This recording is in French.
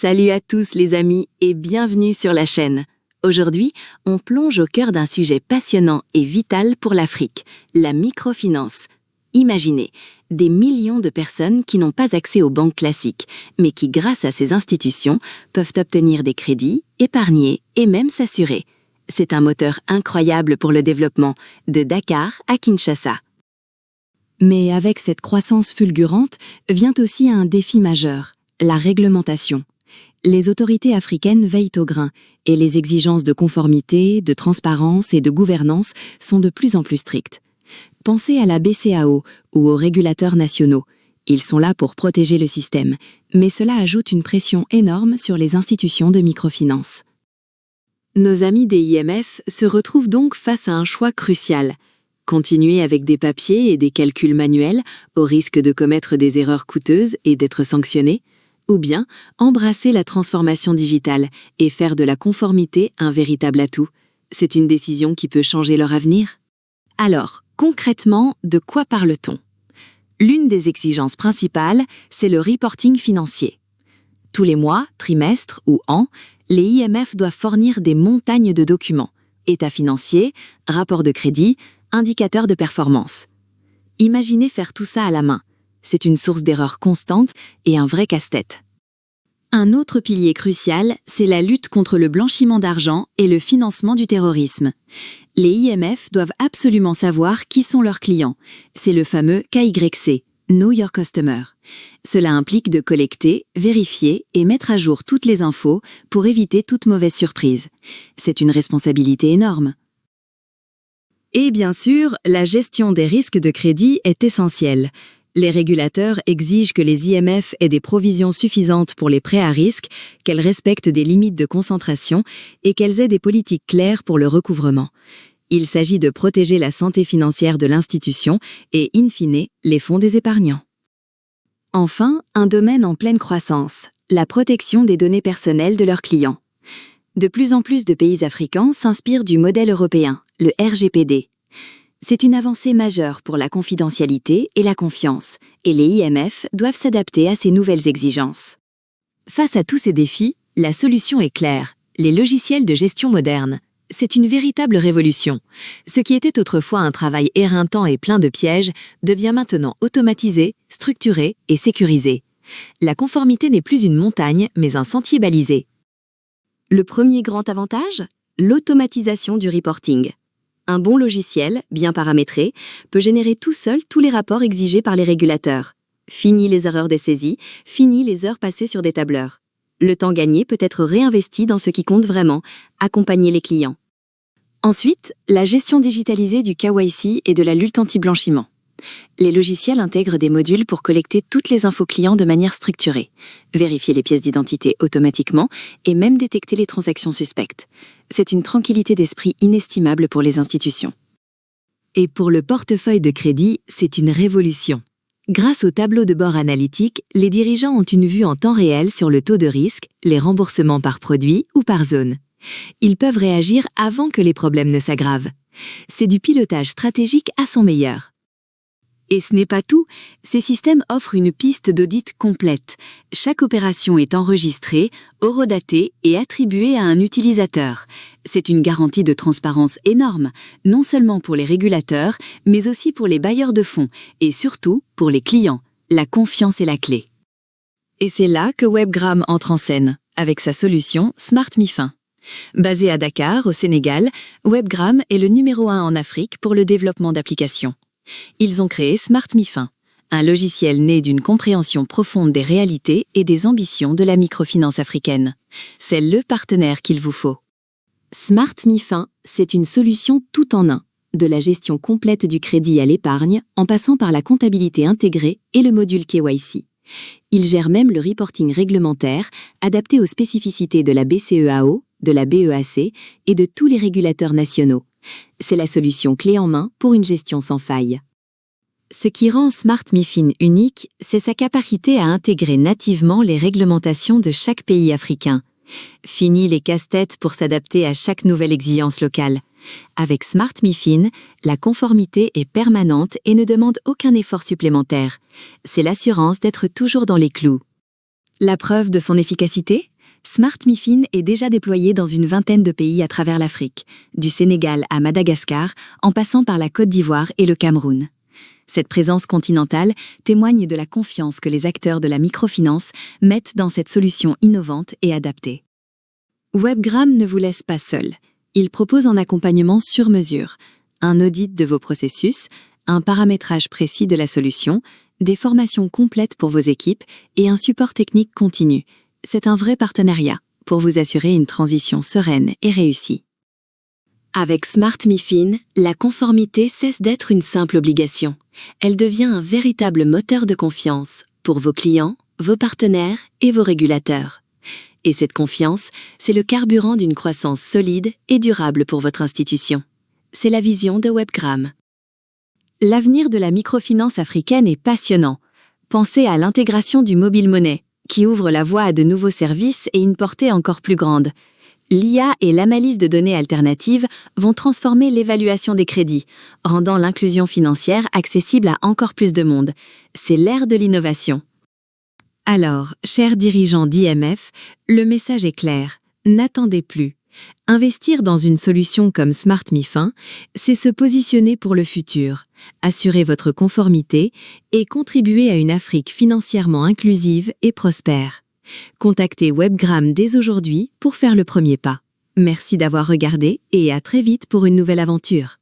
Salut à tous les amis et bienvenue sur la chaîne. Aujourd'hui, on plonge au cœur d'un sujet passionnant et vital pour l'Afrique, la microfinance. Imaginez, des millions de personnes qui n'ont pas accès aux banques classiques, mais qui grâce à ces institutions peuvent obtenir des crédits, épargner et même s'assurer. C'est un moteur incroyable pour le développement, de Dakar à Kinshasa. Mais avec cette croissance fulgurante vient aussi un défi majeur, la réglementation. Les autorités africaines veillent au grain et les exigences de conformité, de transparence et de gouvernance sont de plus en plus strictes. Pensez à la BCAO ou aux régulateurs nationaux. Ils sont là pour protéger le système, mais cela ajoute une pression énorme sur les institutions de microfinance. Nos amis des IMF se retrouvent donc face à un choix crucial. Continuer avec des papiers et des calculs manuels au risque de commettre des erreurs coûteuses et d'être sanctionnés, ou bien embrasser la transformation digitale et faire de la conformité un véritable atout. C'est une décision qui peut changer leur avenir. Alors, concrètement, de quoi parle-t-on? L'une des exigences principales, c'est le reporting financier. Tous les mois, trimestres ou ans, les IMF doivent fournir des montagnes de documents, états financiers, rapports de crédit, indicateurs de performance. Imaginez faire tout ça à la main. C'est une source d'erreurs constante et un vrai casse-tête. Un autre pilier crucial, c'est la lutte contre le blanchiment d'argent et le financement du terrorisme. Les IMF doivent absolument savoir qui sont leurs clients. C'est le fameux KYC, Know Your Customer. Cela implique de collecter, vérifier et mettre à jour toutes les infos pour éviter toute mauvaise surprise. C'est une responsabilité énorme. Et bien sûr, la gestion des risques de crédit est essentielle. Les régulateurs exigent que les IMF aient des provisions suffisantes pour les prêts à risque, qu'elles respectent des limites de concentration et qu'elles aient des politiques claires pour le recouvrement. Il s'agit de protéger la santé financière de l'institution et, in fine, les fonds des épargnants. Enfin, un domaine en pleine croissance, la protection des données personnelles de leurs clients. De plus en plus de pays africains s'inspirent du modèle européen, le RGPD. C'est une avancée majeure pour la confidentialité et la confiance, et les IMF doivent s'adapter à ces nouvelles exigences. Face à tous ces défis, la solution est claire, les logiciels de gestion modernes. C'est une véritable révolution. Ce qui était autrefois un travail éreintant et plein de pièges devient maintenant automatisé, structuré et sécurisé. La conformité n'est plus une montagne, mais un sentier balisé. Le premier grand avantage? L'automatisation du reporting. Un bon logiciel, bien paramétré, peut générer tout seul tous les rapports exigés par les régulateurs. Fini les erreurs des saisies, fini les heures passées sur des tableurs. Le temps gagné peut être réinvesti dans ce qui compte vraiment, accompagner les clients. Ensuite, la gestion digitalisée du KYC et de la lutte anti-blanchiment. Les logiciels intègrent des modules pour collecter toutes les infos clients de manière structurée, vérifier les pièces d'identité automatiquement et même détecter les transactions suspectes. C'est une tranquillité d'esprit inestimable pour les institutions. Et pour le portefeuille de crédit, c'est une révolution. Grâce au tableau de bord analytique, les dirigeants ont une vue en temps réel sur le taux de risque, les remboursements par produit ou par zone. Ils peuvent réagir avant que les problèmes ne s'aggravent. C'est du pilotage stratégique à son meilleur. Et ce n'est pas tout, ces systèmes offrent une piste d'audit complète. Chaque opération est enregistrée, horodatée et attribuée à un utilisateur. C'est une garantie de transparence énorme, non seulement pour les régulateurs, mais aussi pour les bailleurs de fonds et surtout pour les clients. La confiance est la clé. Et c'est là que Webgram entre en scène, avec sa solution Smart MiFin. Basé à Dakar, au Sénégal, Webgram est le numéro 1 en Afrique pour le développement d'applications. Ils ont créé Smart MiFin, un logiciel né d'une compréhension profonde des réalités et des ambitions de la microfinance africaine. C'est le partenaire qu'il vous faut. Smart MiFin, c'est une solution tout en un, de la gestion complète du crédit à l'épargne, en passant par la comptabilité intégrée et le module KYC. Il gère même le reporting réglementaire, adapté aux spécificités de la BCEAO, de la BEAC et de tous les régulateurs nationaux. C'est la solution clé en main pour une gestion sans faille. Ce qui rend Smart MiFin unique, c'est sa capacité à intégrer nativement les réglementations de chaque pays africain. Fini les casse-têtes pour s'adapter à chaque nouvelle exigence locale. Avec Smart MiFin, la conformité est permanente et ne demande aucun effort supplémentaire. C'est l'assurance d'être toujours dans les clous. La preuve de son efficacité? Smart MiFin est déjà déployé dans une vingtaine de pays à travers l'Afrique, du Sénégal à Madagascar, en passant par la Côte d'Ivoire et le Cameroun. Cette présence continentale témoigne de la confiance que les acteurs de la microfinance mettent dans cette solution innovante et adaptée. Webgram ne vous laisse pas seul. Il propose un accompagnement sur mesure, un audit de vos processus, un paramétrage précis de la solution, des formations complètes pour vos équipes et un support technique continu. C'est un vrai partenariat pour vous assurer une transition sereine et réussie. Avec Smart MiFin, la conformité cesse d'être une simple obligation. Elle devient un véritable moteur de confiance pour vos clients, vos partenaires et vos régulateurs. Et cette confiance, c'est le carburant d'une croissance solide et durable pour votre institution. C'est la vision de Webgram. L'avenir de la microfinance africaine est passionnant. Pensez à l'intégration du mobile money, qui ouvre la voie à de nouveaux services et une portée encore plus grande. L'IA et l'analyse de données alternatives vont transformer l'évaluation des crédits, rendant l'inclusion financière accessible à encore plus de monde. C'est l'ère de l'innovation. Alors, chers dirigeants d'IMF, le message est clair. N'attendez plus. Investir dans une solution comme Smart MiFin, c'est se positionner pour le futur, assurer votre conformité et contribuer à une Afrique financièrement inclusive et prospère. Contactez Webgram dès aujourd'hui pour faire le premier pas. Merci d'avoir regardé et à très vite pour une nouvelle aventure.